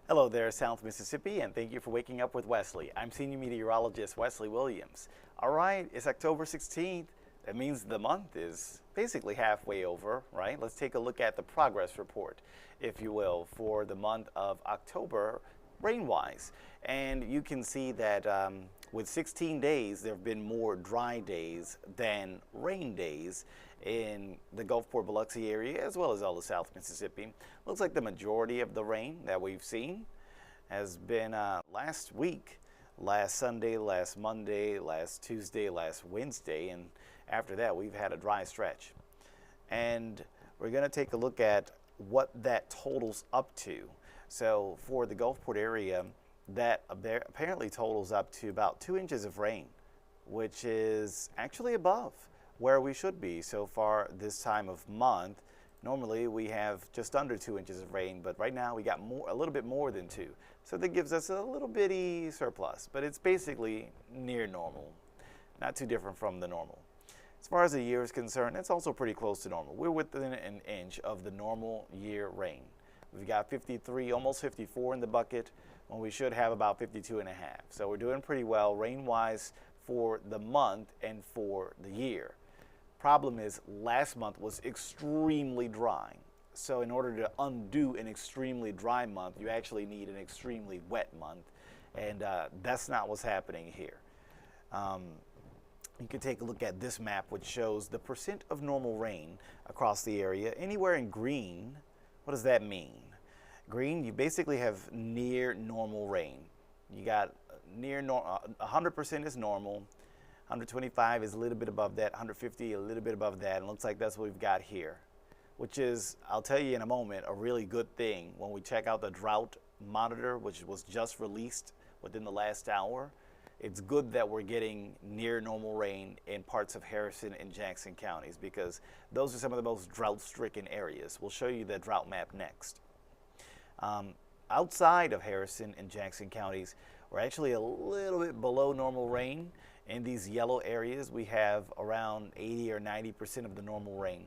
Hello there, South Mississippi, and thank you for waking up with Wesley. I'm Senior Meteorologist Wesley Williams. All right, it's October 16th. That means the month is basically halfway over, right? Let's take a look at the progress report, if you will, for the month of October, rain-wise. And you can see that with 16 days, there have been more dry days than rain days in the Gulfport, Biloxi area, as well as all of South Mississippi. Looks like the majority of the rain that we've seen has been last week, last Sunday, last Monday, last Tuesday, last Wednesday, and after that we've had a dry stretch. And we're going to take a look at what that totals up to. So for the Gulfport area, that apparently totals up to about 2 inches of rain, which is actually above where we should be so far this time of month. Normally we have just under 2 inches of rain, but right now we got a little bit more than 2. So that gives us a little bitty surplus, but it's basically near normal, not too different from the normal. As far as the year is concerned, it's also pretty close to normal. We're within an inch of the normal year rain. We've got 53, almost 54 in the bucket, when we should have about 52 and a half. So we're doing pretty well rain-wise for the month and for the year. Problem is, last month was extremely dry. So in order to undo an extremely dry month, you actually need an extremely wet month. And that's not what's happening here. You can take a look at this map, which shows the percent of normal rain across the area. Anywhere in green, what does that mean? Green, you basically have near normal rain. You got 100% is normal. 125 is a little bit above that, 150 a little bit above that, and it looks like that's what we've got here, which is, I'll tell you in a moment, a really good thing when we check out the drought monitor, which was just released within the last hour. It's good that we're getting near normal rain in parts of Harrison and Jackson counties because those are some of the most drought-stricken areas. We'll show you the drought map next. Outside of Harrison and Jackson counties, we're actually a little bit below normal rain. In these yellow areas, we have around 80 or 90% of the normal rain.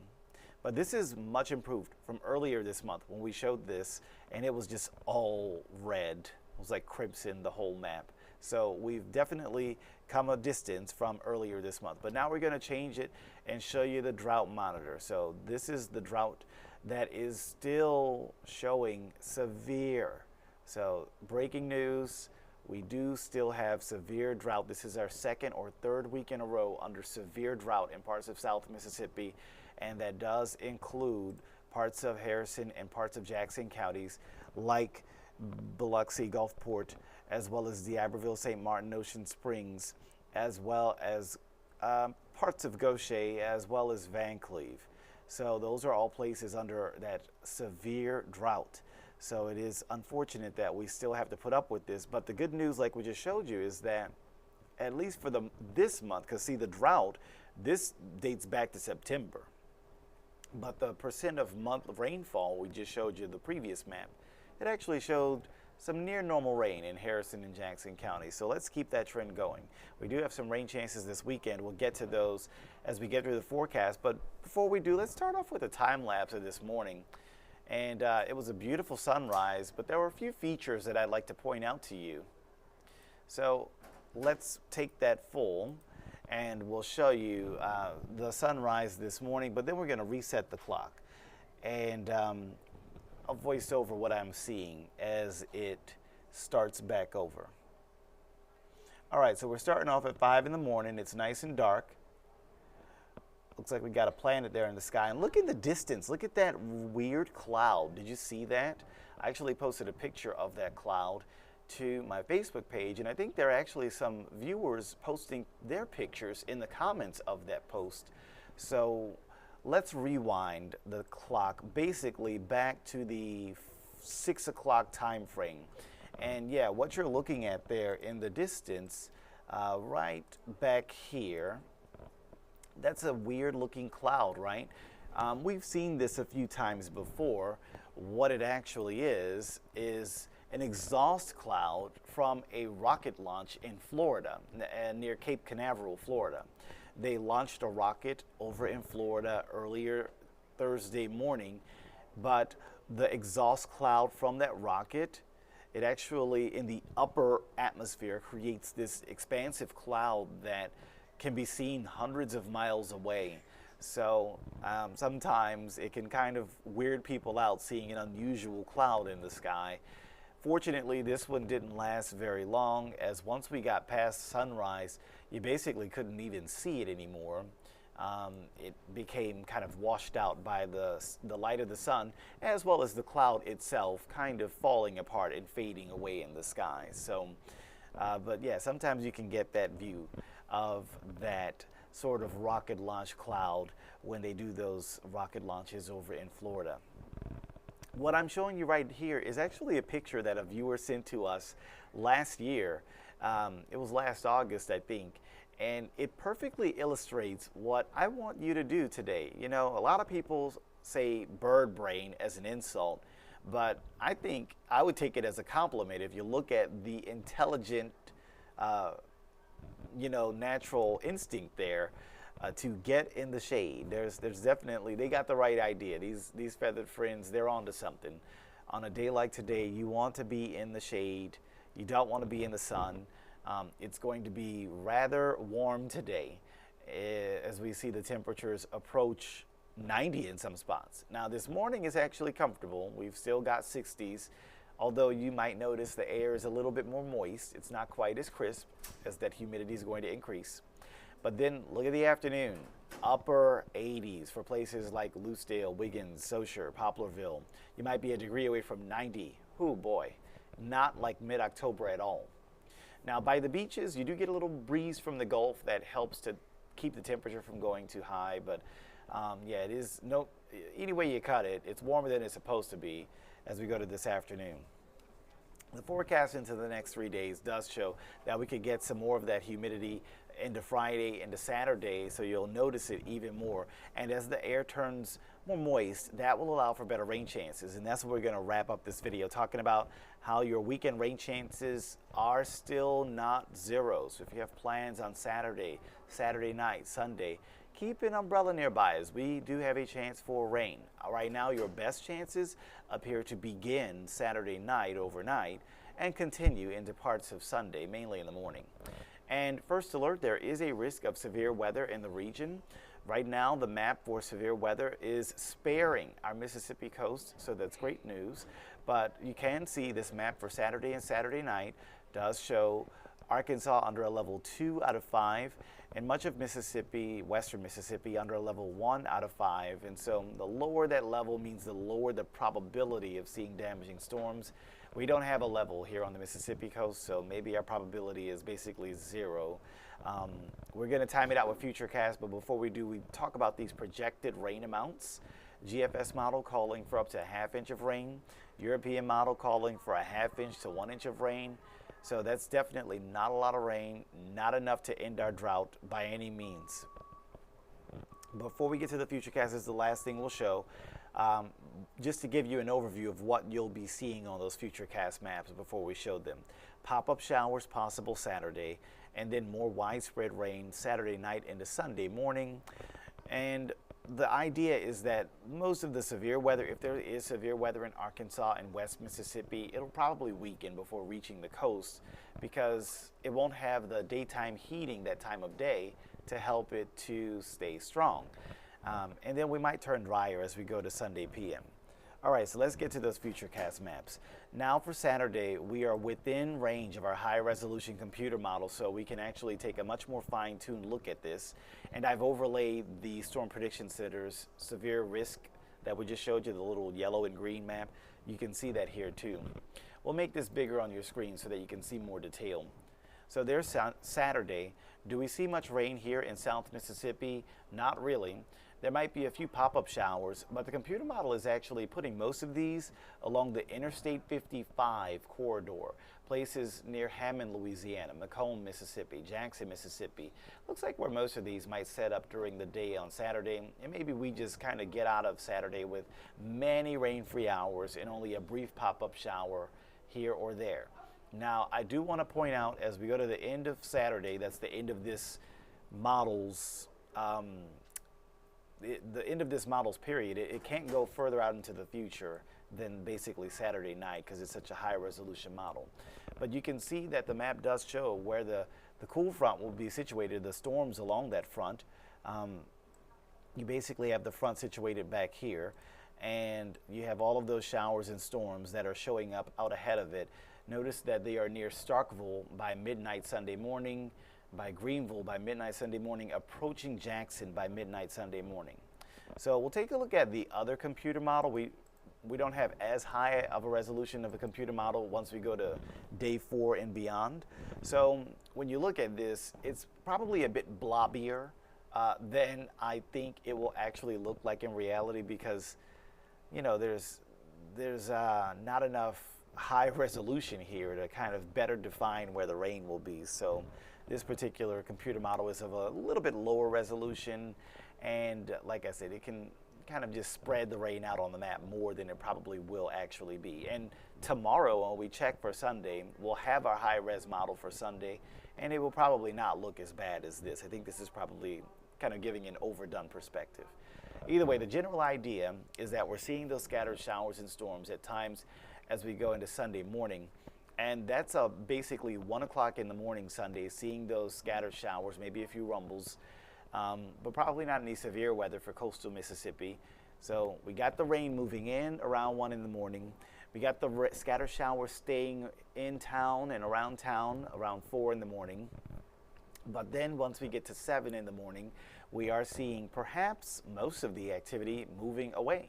But this is much improved from earlier this month when we showed this, and it was just all red. It was like crimson, the whole map. So we've definitely come a distance from earlier this month. But now we're going to change it and show you the drought monitor. So this is the drought that is still showing severe. So breaking news. We do still have severe drought. This is our second or third week in a row under severe drought in parts of South Mississippi, and that does include parts of Harrison and parts of Jackson counties like Biloxi, Gulfport, as well as D'Iberville, St. Martin, Ocean Springs, as well as parts of Gaucher, as well as Van Cleve. So those are all places under that severe drought. So it is unfortunate that we still have to put up with this, but the good news, like we just showed you, is that at least for this month, because see the drought, this dates back to September, but the percent of month of rainfall we just showed you the previous map, it actually showed some near normal rain in Harrison and Jackson counties. So let's keep that trend going. We do have some rain chances this weekend. We'll get to those as we get through the forecast, but before we do, let's start off with a time lapse of this morning. And it was a beautiful sunrise, but there were a few features that I'd like to point out to you. So let's take that full, and we'll show you the sunrise this morning, but then we're going to reset the clock. And I'll voice over what I'm seeing as it starts back over. All right, so we're starting off at 5 in the morning. It's nice and dark. Looks like we got a planet there in the sky. And look in the distance. Look at that weird cloud. Did you see that? I actually posted a picture of that cloud to my Facebook page, and I think there are actually some viewers posting their pictures in the comments of that post. So let's rewind the clock basically back to the 6 o'clock time frame. And yeah, what you're looking at there in the distance, right back here, that's a weird looking cloud, right? We've seen this a few times before. What it actually is an exhaust cloud from a rocket launch in Florida, near Cape Canaveral, Florida. They launched a rocket over in Florida earlier Thursday morning, but the exhaust cloud from that rocket it actually, in the upper atmosphere, creates this expansive cloud that can be seen hundreds of miles away. So sometimes it can kind of weird people out seeing an unusual cloud in the sky. Fortunately, this one didn't last very long, as once we got past sunrise, you basically couldn't even see it anymore. It became kind of washed out by the light of the sun, as well as the cloud itself kind of falling apart and fading away in the sky. So, but yeah, sometimes you can get that view of that sort of rocket launch cloud when they do those rocket launches over in Florida. What I'm showing you right here is actually a picture that a viewer sent to us last year. It was last August, I think, and it perfectly illustrates what I want you to do today. You know, a lot of people say bird brain as an insult, but I think I would take it as a compliment if you look at the intelligent, natural instinct there. To get in the shade. There's definitely, they got the right idea. These feathered friends, they're onto something. On a day like today, you want to be in the shade. You don't want to be in the sun. It's going to be rather warm today as we see the temperatures approach 90 in some spots. Now this morning is actually comfortable. We've still got 60s, although you might notice the air is a little bit more moist. It's not quite as crisp as that humidity is going to increase. But then look at the afternoon, upper 80s for places like Lucedale, Wiggins, Saussure, Poplarville. You might be a degree away from 90. Oh boy, not like mid-October at all. Now by the beaches, you do get a little breeze from the Gulf that helps to keep the temperature from going too high. But yeah, it is any way you cut it, it's warmer than it's supposed to be as we go to this afternoon. The forecast into the next 3 days does show that we could get some more of that humidity into Friday, into Saturday, so you'll notice it even more. And as the air turns more moist, that will allow for better rain chances. And that's what we're going to wrap up this video, talking about how your weekend rain chances are still not zero. So if you have plans on Saturday, Saturday night, Sunday, keep an umbrella nearby, as we do have a chance for rain. Right now, your best chances appear to begin Saturday night overnight and continue into parts of Sunday, mainly in the morning. And first alert, there is a risk of severe weather in the region. Right now, the map for severe weather is sparing our Mississippi coast, so that's great news. But you can see this map for Saturday and Saturday night does show Arkansas under a level 2 out of 5, and much of Mississippi, western Mississippi, under a level 1 out of 5. And so the lower that level means the lower the probability of seeing damaging storms. We don't have a level here on the Mississippi coast, so maybe our probability is basically 0. We're going to time it out with Futurecast, but before we do, we talk about these projected rain amounts. GFS model calling for up to a ½ inch of rain. European model calling for a ½ inch to 1 inch of rain. So that's definitely not a lot of rain, not enough to end our drought by any means. Before we get to the Futurecast, this is the last thing we'll show. Just to give you an overview of what you'll be seeing on those Futurecast maps before we show them. Pop-up showers possible Saturday, and then more widespread rain Saturday night into Sunday morning. And the idea is that most of the severe weather, if there is severe weather in Arkansas and West Mississippi, it'll probably weaken before reaching the coast because it won't have the daytime heating that time of day to help it to stay strong. And then we might turn drier as we go to Sunday p.m. All right, so let's get to those Futurecast maps. Now for Saturday, we are within range of our high-resolution computer model, so we can actually take a much more fine-tuned look at this. And I've overlaid the Storm Prediction Center's severe risk that we just showed you, the little yellow and green map. You can see that here too. We'll make this bigger on your screen so that you can see more detail. So there's Saturday. Do we see much rain here in South Mississippi? Not really. There might be a few pop-up showers, but the computer model is actually putting most of these along the Interstate 55 corridor, places near Hammond, Louisiana, Macomb, Mississippi, Jackson, Mississippi. Looks like where most of these might set up during the day on Saturday, and maybe we just kind of get out of Saturday with many rain-free hours and only a brief pop-up shower here or there. Now, I do want to point out as we go to the end of Saturday, that's the end of this model's the end of this model's period, it can't go further out into the future than basically Saturday night because it's such a high resolution model. But you can see that the map does show where the cool front will be situated, the storms along that front. You basically have the front situated back here, and you have all of those showers and storms that are showing up out ahead of it. Notice that they are near Starkville by midnight Sunday morning, by Greenville by midnight Sunday morning, approaching Jackson by midnight Sunday morning. So we'll take a look at the other computer model. We don't have as high of a resolution of a computer model once we go to day 4 and beyond. So when you look at this, it's probably a bit blobbier than I think it will actually look like in reality, because there's not enough high resolution here to kind of better define where the rain will be. So this particular computer model is of a little bit lower resolution, and like I said, it can kind of just spread the rain out on the map more than it probably will actually be. And tomorrow when we check for Sunday, we'll have our high res model for Sunday, and it will probably not look as bad as this. I think this is probably kind of giving an overdone perspective. Either way, the general idea is that we're seeing those scattered showers and storms at times as we go into Sunday morning. And that's basically 1 o'clock in the morning Sunday, seeing those scattered showers, maybe a few rumbles, but probably not any severe weather for coastal Mississippi. So we got the rain moving in around 1 in the morning. We got the scattered showers staying in town and around town around 4 in the morning. But then once we get to 7 in the morning, we are seeing perhaps most of the activity moving away.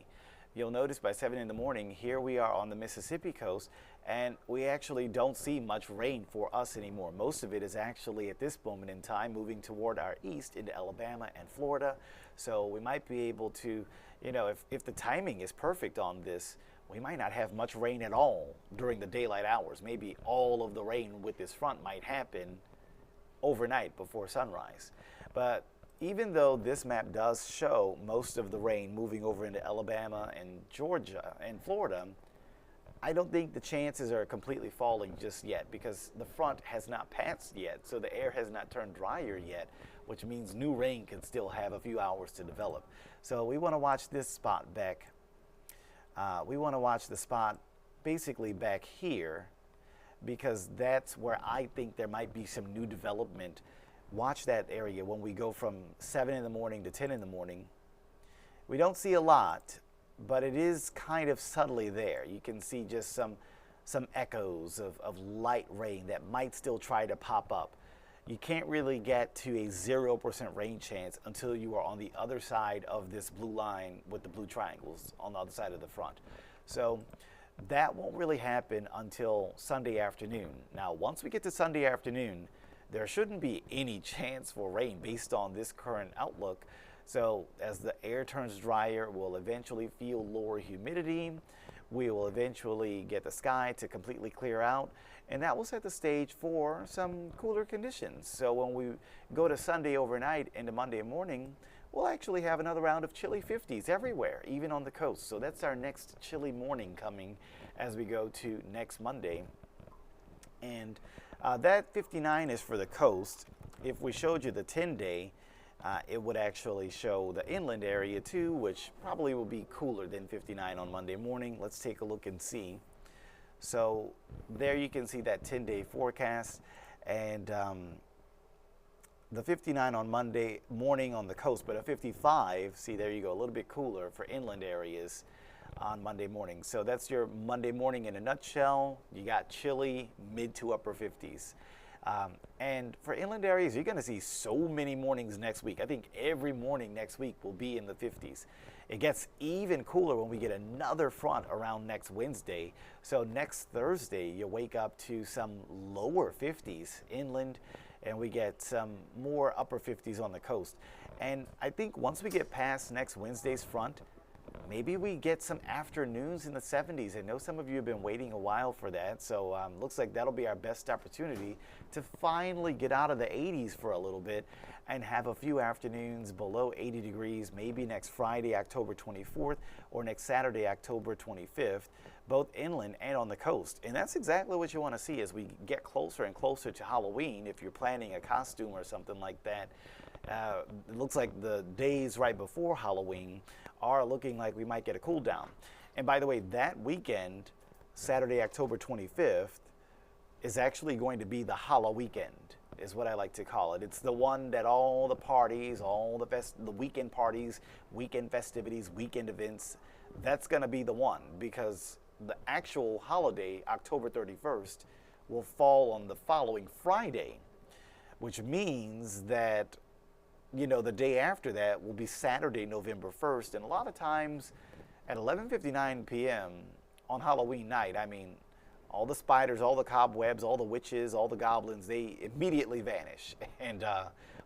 You'll notice by 7 in the morning, here we are on the Mississippi coast, and we actually don't see much rain for us anymore. Most of it is actually at this moment in time moving toward our east into Alabama and Florida. So we might be able to, if the timing is perfect on this, we might not have much rain at all during the daylight hours. Maybe all of the rain with this front might happen overnight before sunrise. But even though this map does show most of the rain moving over into Alabama and Georgia and Florida, I don't think the chances are completely falling just yet, because the front has not passed yet, so the air has not turned drier yet, which means new rain can still have a few hours to develop. So we want to watch this spot back. We want to watch the spot basically back here, because that's where I think there might be some new development. Watch that area when we go from 7 in the morning to 10 in the morning. We don't see a lot, but it is kind of subtly there. You can see just some echoes of light rain that might still try to pop up. You can't really get to a 0% rain chance until you are on the other side of this blue line with the blue triangles on the other side of the front. So that won't really happen until Sunday afternoon. Now, once we get to Sunday afternoon, there shouldn't be any chance for rain based on this current outlook. So as the air turns drier, we'll eventually feel lower humidity. We will eventually get the sky to completely clear out, and that will set the stage for some cooler conditions. So when we go to Sunday overnight into Monday morning, we'll actually have another round of chilly 50s everywhere, even on the coast. So that's our next chilly morning coming as we go to next Monday. And that 59 is for the coast. If we showed you the 10-day, it would actually show the inland area too, which probably will be cooler than 59 on Monday morning. Let's take a look and see. So there you can see that 10-day forecast, and the 59 on Monday morning on the coast, but a 55, see there you go, a little bit cooler for inland areas on Monday morning. So that's your Monday morning in a nutshell. You got chilly, mid to upper 50s. And for inland areas, you're going to see so many mornings next week. I think every morning next week will be in the 50s. It gets even cooler when we get another front around next Wednesday. So next Thursday, you wake up to some lower 50s inland, and we get some more upper 50s on the coast. And I think once we get past next Wednesday's front, maybe we get some afternoons in the 70s. I know some of you have been waiting a while for that, so looks like that'll be our best opportunity to finally get out of the 80s for a little bit and have a few afternoons below 80 degrees, maybe next Friday, October 24th, or next Saturday, October 25th, both inland and on the coast. And that's exactly what you want to see as we get closer and closer to Halloween. If you're planning a costume or something like that, It looks like the days right before Halloween are looking like we might get a cool down. And by the way, that weekend, Saturday, October 25th, is actually going to be the Hollow Weekend, is what I like to call it. It's the one that all the parties, all the weekend parties, weekend festivities, weekend events, that's going to be the one, because the actual holiday, October 31st, will fall on the following Friday, which means that, you know, the day after that will be Saturday, November 1st. And a lot of times at 11:59 p.m. on Halloween night, I mean, all the spiders, all the cobwebs, all the witches, all the goblins, they immediately vanish. And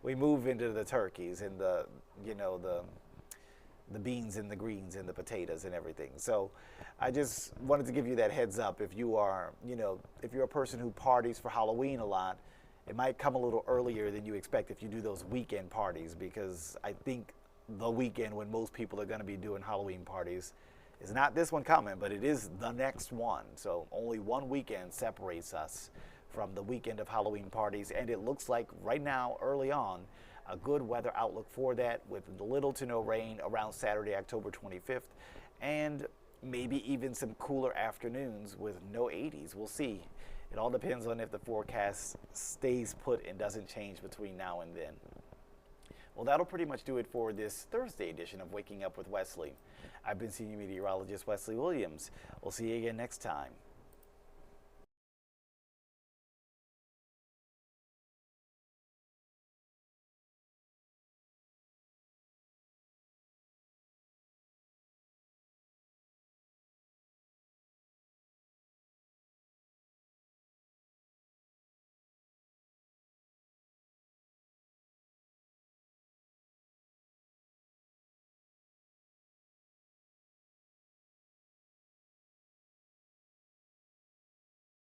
we move into the turkeys and the beans and the greens and the potatoes and everything. So I just wanted to give you that heads up. If you are, if you're a person who parties for Halloween a lot, it might come a little earlier than you expect if you do those weekend parties, because I think the weekend when most people are going to be doing Halloween parties is not this one coming, but it is the next one. So only one weekend separates us from the weekend of Halloween parties, and it looks like right now, early on, a good weather outlook for that, with little to no rain around Saturday, October 25th, and maybe even some cooler afternoons with no 80s. We'll see. It all depends on if the forecast stays put and doesn't change between now and then. Well, that'll pretty much do it for this Thursday edition of Waking Up with Wesley. I've been Senior Meteorologist Wesley Williams. We'll see you again next time.